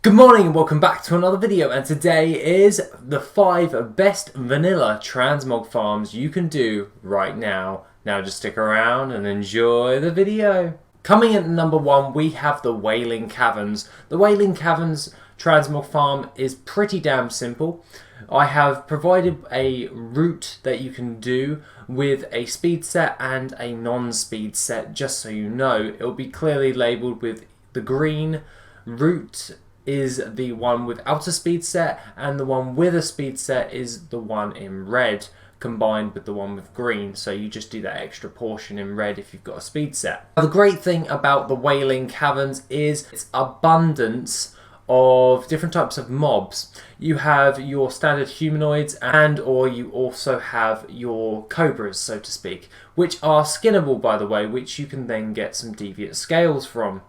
Good morning and welcome back to another video, and today is the 5 best vanilla transmog farms you can do right now. Now just stick around and enjoy the video. Coming in at number 1 we have the WAILING Caverns. The WAILING Caverns transmog farm is pretty damn simple. I have provided a route that you can do with a speed set and a non-speed set, just so you know. It will be clearly labelled with the green route is the one without a speed set, and the one with a speed set is the one in red combined with the one with green, so you just do that extra portion in red if you've got a speed set. Now, the great thing about the WAILING Caverns is its abundance of different types of mobs. You have your standard humanoids or you also have your cobras, so to speak, which are skinnable, by the way, which you can then get some deviant scales from.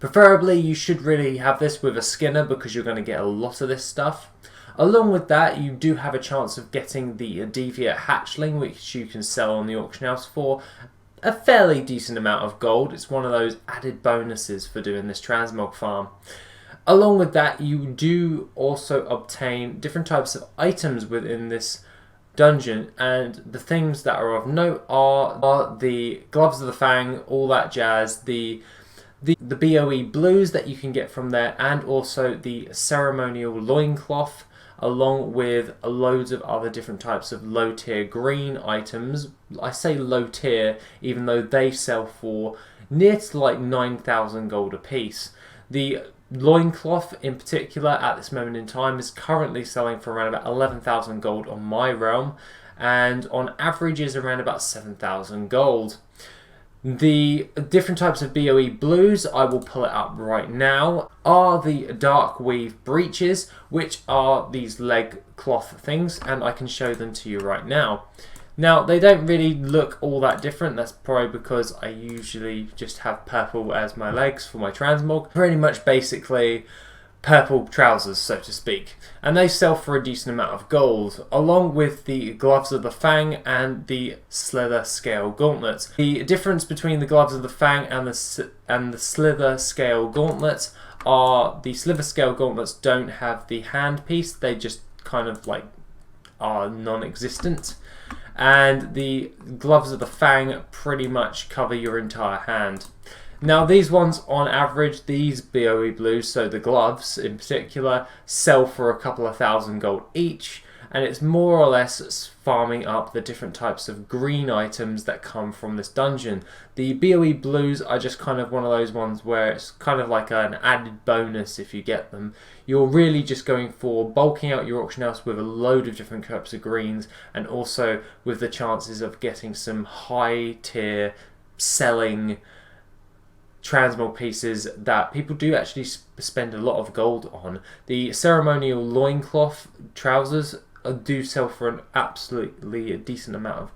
Preferably you should really have this with a skinner because you're going to get a lot of this stuff. Along with that, you do have a chance of getting the deviant hatchling, which you can sell on the auction house for a fairly decent amount of gold. It's one of those added bonuses for doing this transmog farm. Along with that, you do also obtain different types of items within this dungeon, and the things that are of note are the gloves of the fang, all that jazz, the BOE blues that you can get from there, and also the ceremonial loincloth, along with loads of other different types of low tier green items. I say low tier even though they sell for near to like 9,000 gold a piece. The loincloth in particular at this moment in time is currently selling for around about 11,000 gold on my realm, and on average is around about 7,000 gold. The different types of BOE blues, I will pull it up right now, are the dark weave breeches, which are these leg cloth things, and I can show them to you right now. Now, they don't really look all that different. That's probably because I usually just have purple as my legs for my transmog. Pretty much basically purple trousers, so to speak, and they sell for a decent amount of gold, along with the gloves of the fang and the slither scale gauntlets. The difference between the gloves of the fang and the slither scale gauntlets are the slither scale gauntlets don't have the hand piece, they just kind of like are non-existent, and the gloves of the fang pretty much cover your entire hand. Now these ones, on average, these BOE blues, so the gloves in particular, sell for a couple of thousand gold each, and it's more or less farming up the different types of green items that come from this dungeon. The BOE blues are just kind of one of those ones where it's kind of like an added bonus if you get them. You're really just going for bulking out your auction house with a load of different types of greens, and also with the chances of getting some high tier selling transmog pieces that people do actually spend a lot of gold on. The ceremonial loincloth trousers do sell for an absolutely decent amount of,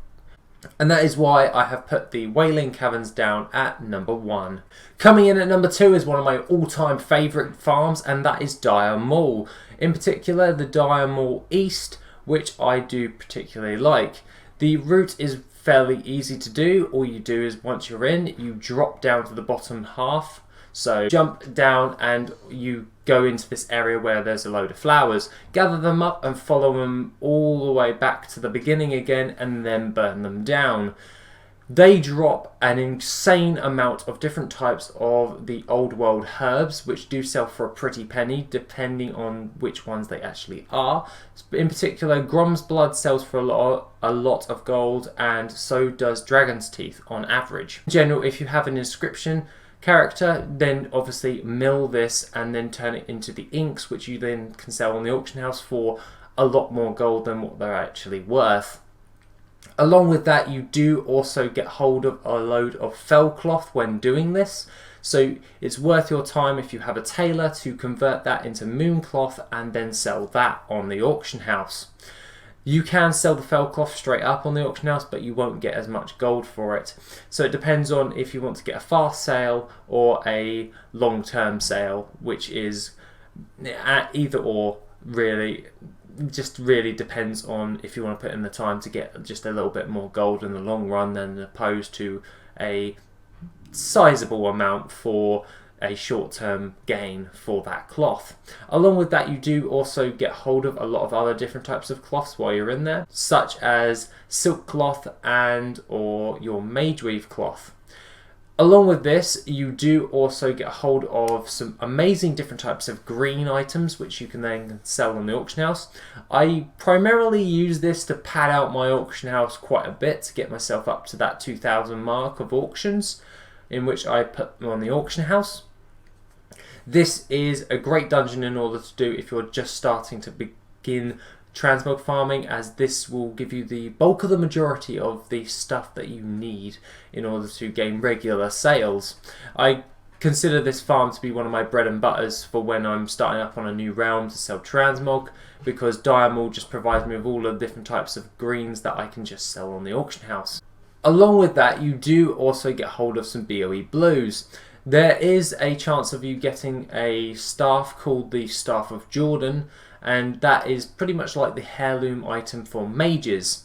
and that is why I have put the WAILING Caverns down at number 1. Coming in at number 2 is one of my all-time favourite farms, and that is MAUL. In particular, the MAUL East, which I do particularly like. The route is fairly easy to do. All you do is once you're in, you drop down to the bottom half. So jump down and you go into this area where there's a load of flowers. Gather them up and follow them all the way back to the beginning again, and then burn them down. They drop an insane amount of different types of the old world herbs, which do sell for a pretty penny depending on which ones they actually are. In particular, Grom's Blood sells for a lot of gold, and so does Dragon's Teeth on average. In general, if you have an inscription character, then obviously mill this and then turn it into the inks, which you then can sell on the auction house for a lot more gold than what they're actually worth. Along with that, you do also get hold of a load of fell cloth when doing this, so it's worth your time if you have a tailor to convert that into moon cloth and then sell that on the auction house. You can sell the fell cloth straight up on the auction house, but you won't get as much gold for it. So it depends on if you want to get a fast sale or a long-term sale, which is either or, really. Just really depends on if you want to put in the time to get just a little bit more gold in the long run than opposed to a sizable amount for a short-term gain for that cloth. Along with that, you do also get hold of a lot of other different types of cloths while you're in there, such as silk cloth and or your mage weave cloth. Along with this, you do also get hold of some amazing different types of green items, which you can then sell on the auction house. I primarily use this to pad out my auction house quite a bit to get myself up to that 2,000 mark of auctions, in which I put them on the auction house. This is a great dungeon in order to do if you're just starting to begin transmog farming, as this will give you the bulk of the majority of the stuff that you need in order to gain regular sales. I consider this farm to be one of my bread and butters for when I'm starting up on a new realm to sell transmog, because MAUL just provides me with all the different types of greens that I can just sell on the auction house. Along with that, you do also get hold of some BOE blues. There is a chance of you getting a staff called the Staff of Jordan, and that is pretty much like the heirloom item for mages.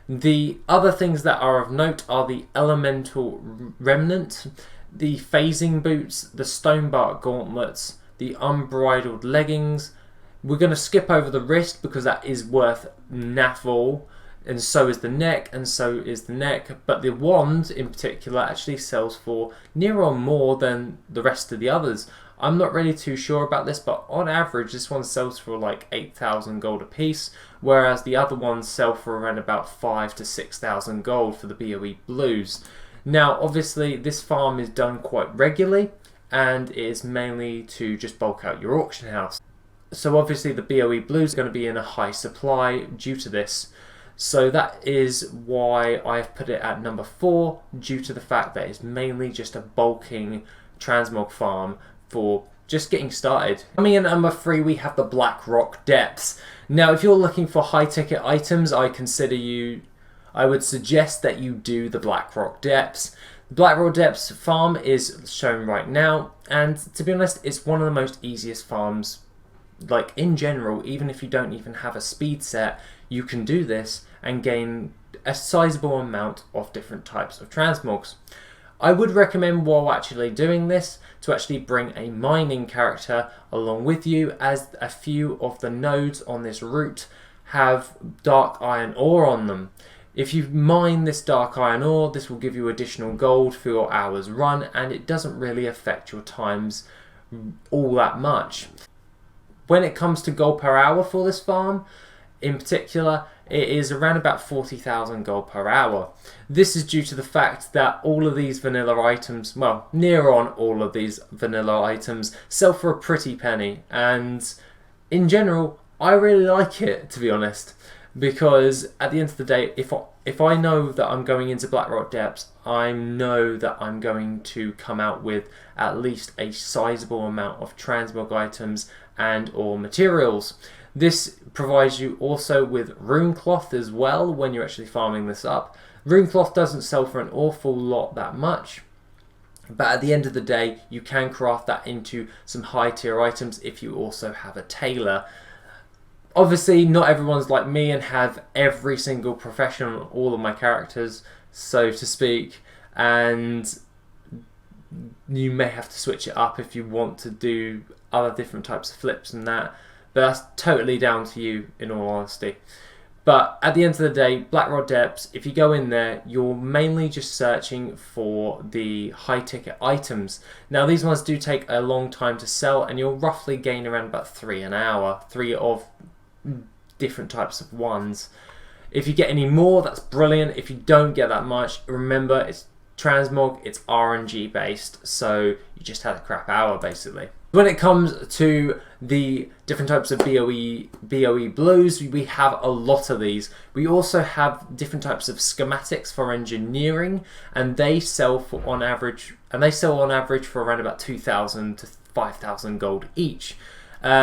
The other things that are of note are the Elemental Remnant, the Phasing Boots, the Stonebark Gauntlets, the Unbridled Leggings. We're going to skip over the wrist because that is worth naffle, and so is the neck, and so is the neck, but the wand in particular actually sells for near or more than the rest of the others. I'm not really too sure about this, but on average this one sells for like 8,000 gold a piece, whereas the other ones sell for around about 5,000 to 6,000 gold for the BOE blues. Now obviously this farm is done quite regularly, and it is mainly to just bulk out your auction house. So obviously the BOE blues are going to be in a high supply due to this. So that is why I've put it at number 4, due to the fact that it's mainly just a bulking transmog farm for just getting started. Coming in at number 3, we have the BLACKROCK Depths. Now if you're looking for high ticket items, I would suggest that you do the BLACKROCK Depths. The BLACKROCK Depths farm is shown right now, and to be honest, it's one of the most easiest farms, like in general. Even if you don't even have a speed set, you can do this and gain a sizable amount of different types of transmogs. I would recommend, while actually doing this, to actually bring a mining character along with you, as a few of the nodes on this route have dark iron ore on them. If you mine this dark iron ore, this will give you additional gold for your hours run, and it doesn't really affect your times all that much. When it comes to gold per hour for this farm, in particular, it is around about 40,000 gold per hour. This is due to the fact that all of these vanilla items, well, near on all of these vanilla items, sell for a pretty penny. And in general, I really like it, to be honest, because at the end of the day, if I know that I'm going into BLACKROCK Depths, I know that I'm going to come out with at least a sizable amount of transmog items and or materials. This provides you also with rune cloth as well when you're actually farming this up. Rune cloth doesn't sell for an awful lot that much, but at the end of the day you can craft that into some high tier items if you also have a tailor. Obviously not everyone's like me and have every single profession on all of my characters, so to speak, and you may have to switch it up if you want to do other different types of flips and that. But that's totally down to you, in all honesty. But at the end of the day, BLACKROCK Depths, if you go in there, you're mainly just searching for the high ticket items. Now these ones do take a long time to sell, and you'll roughly gain around about 3 an hour, 3 of different types of ones. If you get any more, that's brilliant. If you don't get that much, remember it's transmog, it's RNG based, so you just had a crap hour basically. When it comes to the different types of BOE blues, we have a lot of these. We also have different types of schematics for engineering, and they sell for on average for around about 2,000 to 5,000 gold each.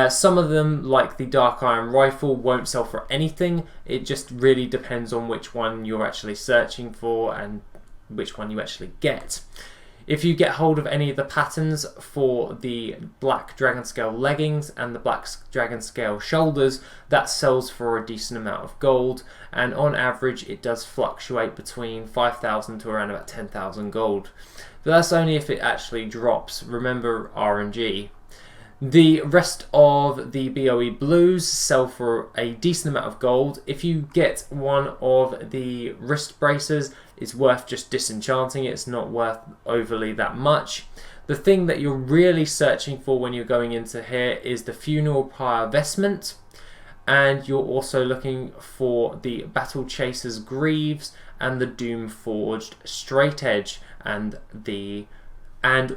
Some of them, like the Dark Iron Rifle, won't sell for anything. It just really depends on which one you're actually searching for and which one you actually get. If you get hold of any of the patterns for the black dragon scale leggings and the black dragon scale shoulders, that sells for a decent amount of gold, and on average it does fluctuate between 5,000 to around about 10,000 gold. But that's only if it actually drops. Remember RNG. The rest of the BOE blues sell for a decent amount of gold. If you get one of the wrist braces, it's worth just disenchanting it. It's not worth overly that much. The thing that you're really searching for when you're going into here is the funeral pyre vestment, and you're also looking for the battle chaser's greaves and the doom forged straight edge and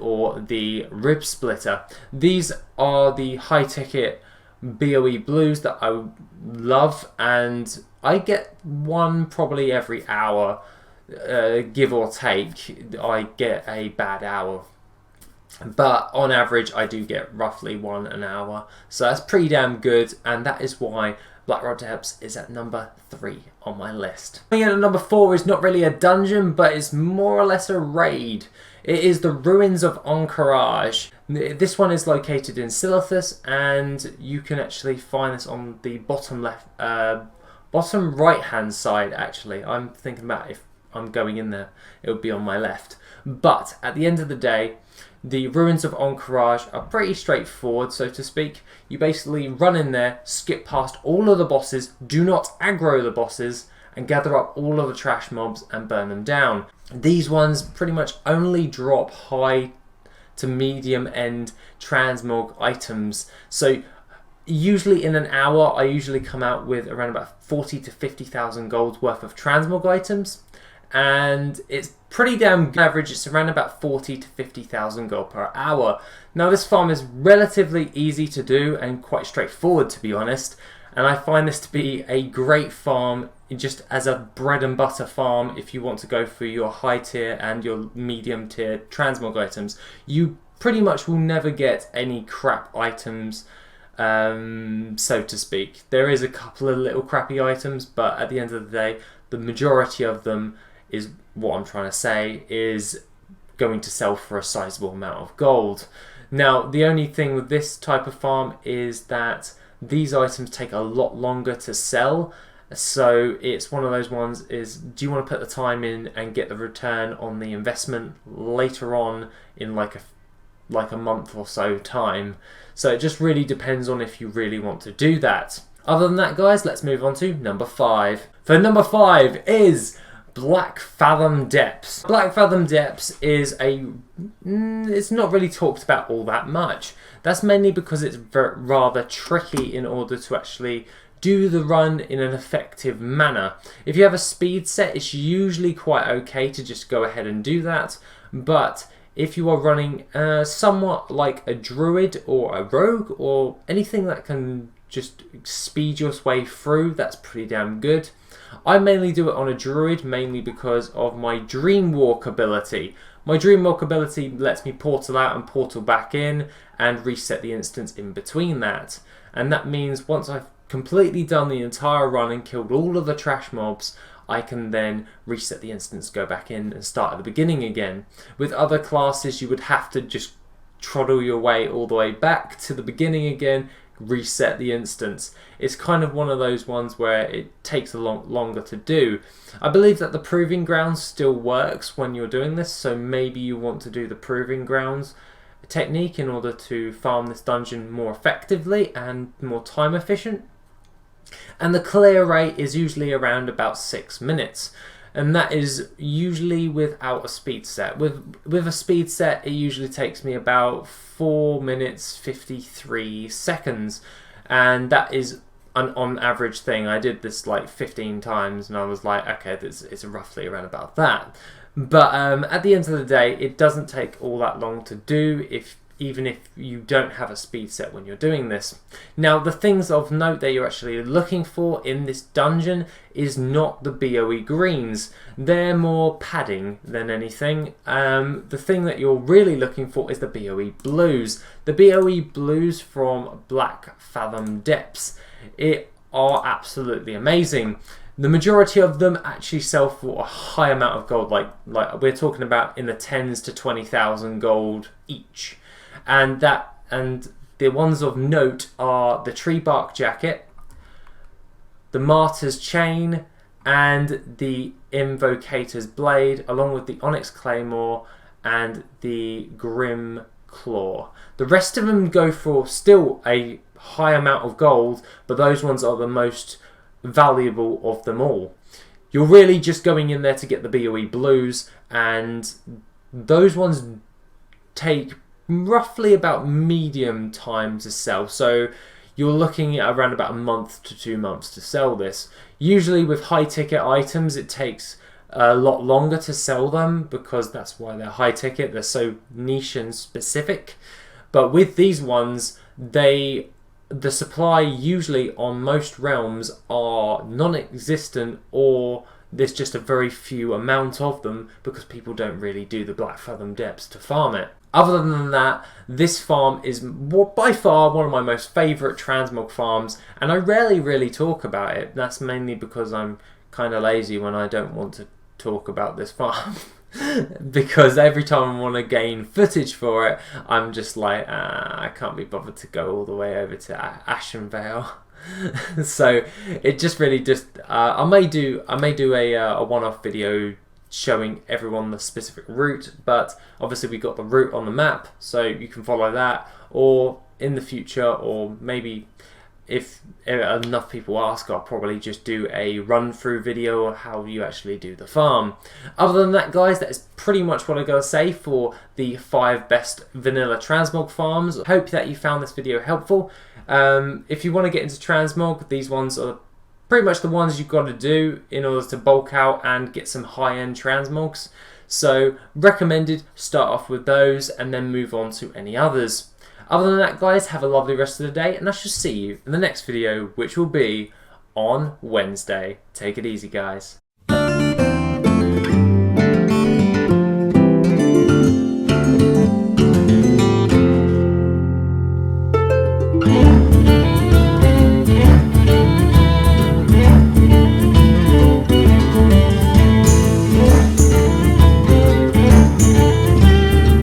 or the rib splitter. These are the high ticket BOE blues that I love, and I get one probably every hour, give or take. I get a bad hour, but on average I do get roughly one an hour, so that's pretty damn good, and that is why BLACKROCK Depths is at number 3 on my list. Coming in at number 4 is not really a dungeon, but it's more or less a raid. It is the Ruins of Encourage. This one is located in Silithus, and you can actually find this on the bottom right hand side. Actually, I'm thinking about if I'm going in there, it would be on my left. But at the end of the day, the Ruins of Encourage are pretty straightforward, so to speak. You basically run in there, skip past all of the bosses, do not aggro the bosses, and gather up all of the trash mobs and burn them down. These ones pretty much only drop high to medium end transmog items. So usually in an hour, I usually come out with around about 40 to 50,000 gold worth of transmog items. And it's pretty damn good. Average, it's around about 40 to 50,000 gold per hour. Now this farm is relatively easy to do and quite straightforward, to be honest. And I find this to be a great farm just as a bread and butter farm if you want to go for your high tier and your medium tier transmog items. You pretty much will never get any crap items, so to speak. There is a couple of little crappy items, but at the end of the day, the majority of them is what I'm trying to say is going to sell for a sizable amount of gold. Now, the only thing with this type of farm is that these items take a lot longer to sell. So it's one of those ones is, do you want to put the time in and get the return on the investment later on in like a month or so time? So it just really depends on if you really want to do that. Other than that, guys, let's move on to number 5. For number 5 is BLACKFATHOM Depths. BLACKFATHOM Depths is it's not really talked about all that much. That's mainly because it's rather tricky in order to actually do the run in an effective manner. If you have a speed set, it's usually quite okay to just go ahead and do that, but if you are running somewhat like a druid or a rogue or anything that can just speed your way through, that's pretty damn good. I mainly do it on a druid, mainly because of my Dreamwalk ability. My Dreamwalk ability lets me portal out and portal back in and reset the instance in between that. And that means once I've completely done the entire run and killed all of the trash mobs, I can then reset the instance, go back in and start at the beginning again. With other classes, you would have to just troddle your way all the way back to the beginning again, reset the instance. It's kind of one of those ones where it takes a lot longer to do. I believe that the Proving Grounds still works when you're doing this, so maybe you want to do the Proving Grounds technique in order to farm this dungeon more effectively and more time efficient. And the clear rate is usually around about 6 minutes, and that is usually without a speed set. With a speed set, it usually takes me about 4 minutes 53 seconds, and that is an on average thing. I did this like 15 times and I was like, okay, it's roughly around about that. But at the end of the day, it doesn't take all that long to do, even if you don't have a speed set when you're doing this. Now, the things of note that you're actually looking for in this dungeon is not the BOE greens. They're more padding than anything. The thing that you're really looking for is the BOE blues. The BOE blues from BLACKFATHOM Depths. It are absolutely amazing. The majority of them actually sell for a high amount of gold, like we're talking about in the 10s to 20,000 gold each. And the ones of note are the Tree Bark Jacket, the Martyr's Chain, and the Invocator's Blade, along with the Onyx Claymore and the Grim Claw. The rest of them go for still a high amount of gold, but those ones are the most valuable of them all. You're really just going in there to get the BOE blues, and those ones take roughly about medium time to sell. So you're looking at around about a month to 2 months to sell this. Usually with high ticket items it takes a lot longer to sell them, because that's why they're high ticket, they're so niche and specific. But with these ones, the supply usually on most realms are non-existent, or there's just a very few amount of them because people don't really do the BLACKFATHOM depths to farm it. Other than that, this farm is by far one of my most favourite transmog farms, and I rarely really talk about it. That's mainly because I'm kind of lazy when I don't want to talk about this farm. Because every time I want to gain footage for it, I'm just like, I can't be bothered to go all the way over to Ashenvale. So it just really just I may do a one-off video showing everyone the specific route, but obviously we got the route on the map, so you can follow that, or in the future, or maybe if enough people ask, I'll probably just do a run-through video on how you actually do the farm. Other than that, guys, that is pretty much what I gotta say for the 5 best vanilla transmog farms. I hope that you found this video helpful. If you want to get into transmog, these ones are pretty much the ones you've got to do in order to bulk out and get some high-end transmogs. So recommended, start off with those and then move on to any others. Other than that, guys, have a lovely rest of the day, and I shall see you in the next video, which will be on Wednesday. Take it easy, guys.